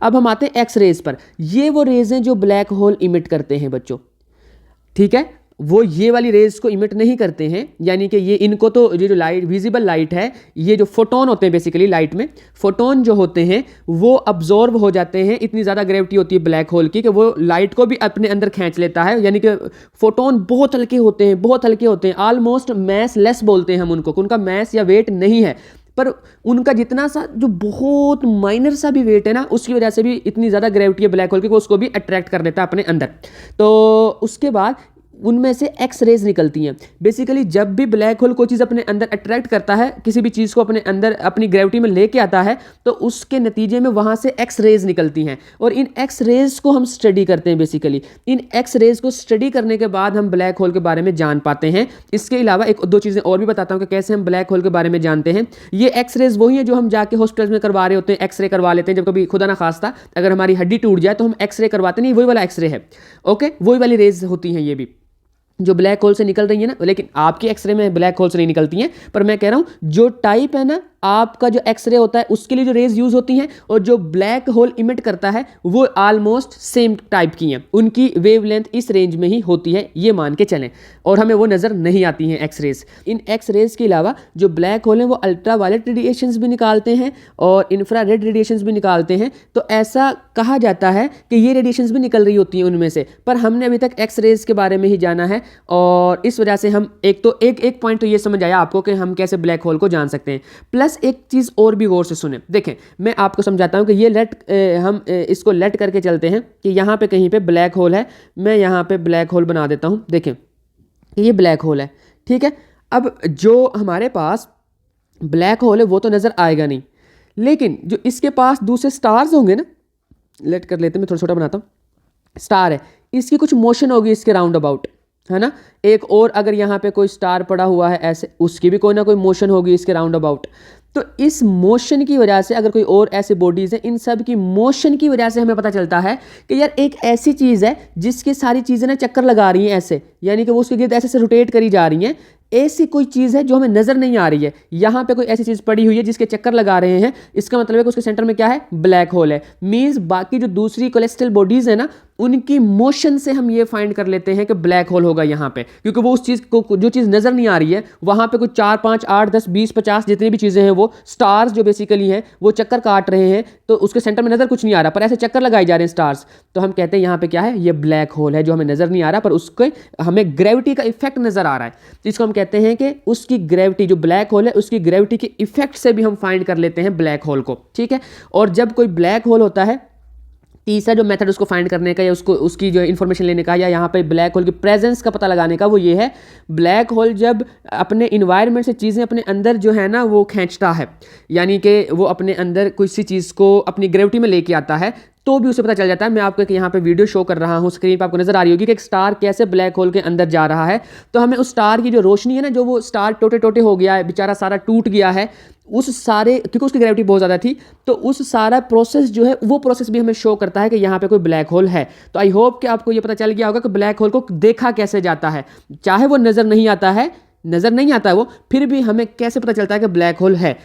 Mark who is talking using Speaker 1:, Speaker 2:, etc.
Speaker 1: अब हम आते हैं एक्स रेज पर। ये वो रेज हैं जो ब्लैक होल इमिट करते हैं बच्चों, ठीक है। वो ये वाली रेज को इमिट नहीं करते हैं, यानी कि ये इनको तो ये जो लाइट विजिबल लाइट है, ये जो फोटोन होते हैं बेसिकली लाइट में, फोटोन जो होते हैं वो अब्जॉर्ब हो जाते हैं। इतनी ज़्यादा ग्रेविटी होती है ब्लैक होल की कि वो लाइट को भी अपने अंदर खींच लेता है। यानी कि फोटोन बहुत हल्के होते हैं, बहुत हल्के होते हैं, ऑलमोस्ट मैस लेस बोलते हैं हम उनको, उनका मैस या वेट नहीं है, पर उनका जितना सा जो बहुत माइनर सा भी वेट है ना, उसकी वजह से भी इतनी ज़्यादा ग्रेविटी है ब्लैक होल की, वो उसको भी अट्रैक्ट कर लेता है अपने अंदर। तो उसके बाद उनमें से एक्स रेज निकलती हैं। बेसिकली जब भी ब्लैक होल कोई चीज़ अपने अंदर अट्रैक्ट करता है, किसी भी चीज़ को अपने अंदर अपनी ग्रेविटी में लेके आता है, तो उसके नतीजे में वहाँ से एक्स रेज निकलती हैं, और इन एक्स रेज को हम स्टडी करते हैं। बेसिकली इन एक्स रेज को स्टडी करने के बाद हम ब्लैक होल के बारे में जान पाते हैं। इसके अलावा एक दो चीज़ें और भी बताता हूँ कि कैसे हम ब्लैक होल के बारे में जानते हैं। ये एक्स रेज वही है जो हम जाके हॉस्पिटल में करवा रहे होते हैं, एक्सरे करवा लेते हैं। जब कभी खुदा ना खास्ता अगर हमारी हड्डी टूट जाए तो हम एक्सरे करवाते नहीं, वही वाला एक्सरे है, ओके, वही वाली रेज होती हैं ये भी जो ब्लैक होल से निकल रही है ना। लेकिन आपकी एक्सरे में ब्लैक होल से नहीं निकलती हैं, पर मैं कह रहा हूं जो टाइप है ना आपका जो एक्सरे होता है उसके लिए जो रेज यूज होती हैं और जो ब्लैक होल इमिट करता है वो ऑलमोस्ट सेम टाइप की हैं। उनकी वेवलेंथ इस रेंज में ही होती है, ये मान के चलें, और हमें वो नज़र नहीं आती हैं एक्स रेज। इन एक्स रेज के अलावा जो ब्लैक होल हैं वो अल्ट्रा वायलेट रेडिएशंस भी निकालते हैं और इंफ्रारेड रेडिएशंस भी निकालते हैं। तो ऐसा कहा जाता है कि ये रेडिएशंस भी निकल रही होती हैं उनमें से, पर हमने अभी तक एक्स रेज के बारे में ही जाना है। और इस वजह से हम एक पॉइंट तो ये समझ आया आपको कि हम कैसे ब्लैक होल को जान सकते हैं। प्लस एक चीज़ और भी गौर से सुने, देखें मैं आपको समझाता हूं कि ये हम इसको लेट करके चलते हैं कि यहाँ पे कहीं पे ब्लैक होल है। मैं यहाँ पे ब्लैक होल बना देता हूँ, देखें ये ब्लैक होल है, ठीक है। अब जो हमारे पास ब्लैक होल है वो तो नज़र आएगा नहीं, लेकिन जो इसके पास दूसरे स्टार्स होंगे ना, लेट कर लेते हैं, मैं थोड़ा छोटा बनाता हूँ, स्टार है, इसकी कुछ मोशन होगी इसके राउंड अबाउट, है ना। एक और अगर यहाँ पे कोई स्टार पड़ा हुआ है ऐसे, उसकी भी कोई ना कोई मोशन होगी इसके राउंड अबाउट। तो इस मोशन की वजह से अगर कोई और ऐसे बॉडीज़ हैं, इन सब की मोशन की वजह से हमें पता चलता है कि यार एक ऐसी चीज़ है जिसकी सारी चीज़ें ना चक्कर लगा रही हैं ऐसे, यानी कि वो उसके गिर्द ऐसे से रोटेट करी जा रही हैं। ऐसी कोई चीज़ है जो हमें नज़र नहीं आ रही है। यहाँ पे कोई ऐसी चीज़ पड़ी हुई है जिसके चक्कर लगा रहे हैं, इसका मतलब है कि उसके सेंटर में क्या है, ब्लैक होल है। मीन्स बाकी जो दूसरी कोलेस्ट्रल बॉडीज़ है ना, उनकी मोशन से हम ये फाइंड कर लेते हैं कि ब्लैक होल होगा यहाँ पे, क्योंकि वो उस चीज़ को जो चीज़ नज़र नहीं आ रही है वहाँ पे कुछ 4 5 8 10 20 50 जितनी भी चीज़ें हैं, वो स्टार्स जो बेसिकली हैं वो चक्कर काट रहे हैं, तो उसके सेंटर में नज़र कुछ नहीं आ रहा, पर ऐसे चक्कर लगाए जा रहे हैं स्टार्स। तो हम कहते हैं यहाँ पे क्या है, ये ब्लैक होल है जो हमें नज़र नहीं आ रहा, पर उसके हमें ग्रेविटी का इफेक्ट नज़र आ रहा है। तो इसको हम कहते हैं कि उसकी ग्रेविटी, जो ब्लैक होल है उसकी ग्रेविटी के इफेक्ट से भी हम फाइंड कर लेते हैं ब्लैक होल को, ठीक है। और जब कोई ब्लैक होल होता है, तीसरा जो मेथड उसको फाइंड करने का या उसको उसकी जो इन्फॉर्मेशन लेने का या यहाँ पे ब्लैक होल की प्रेजेंस का पता लगाने का, वो ये है, ब्लैक होल जब अपने इन्वायरमेंट से चीज़ें अपने अंदर जो है ना वो खींचता है, यानी कि वो अपने अंदर किसी चीज़ को अपनी ग्रेविटी में लेके आता है, तो भी उसे पता चल जाता है। मैं आपको एक यहाँ पे वीडियो शो कर रहा हूँ, स्क्रीन पे आपको नजर आ रही होगी कि एक स्टार कैसे ब्लैक होल के अंदर जा रहा है। तो हमें उस स्टार की जो रोशनी है ना, जो वो स्टार टोटे टोटे हो गया है बेचारा, सारा टूट गया है, उस सारे, क्योंकि उसकी ग्रेविटी बहुत ज़्यादा थी, तो उस सारा प्रोसेस जो है वो प्रोसेस भी हमें शो करता है कि यहाँ पे कोई ब्लैक होल है। तो आई होप कि आपको ये पता चल गया होगा कि ब्लैक होल को देखा कैसे जाता है। चाहे वो नज़र नहीं आता है वो, फिर भी हमें कैसे पता चलता है कि ब्लैक होल है।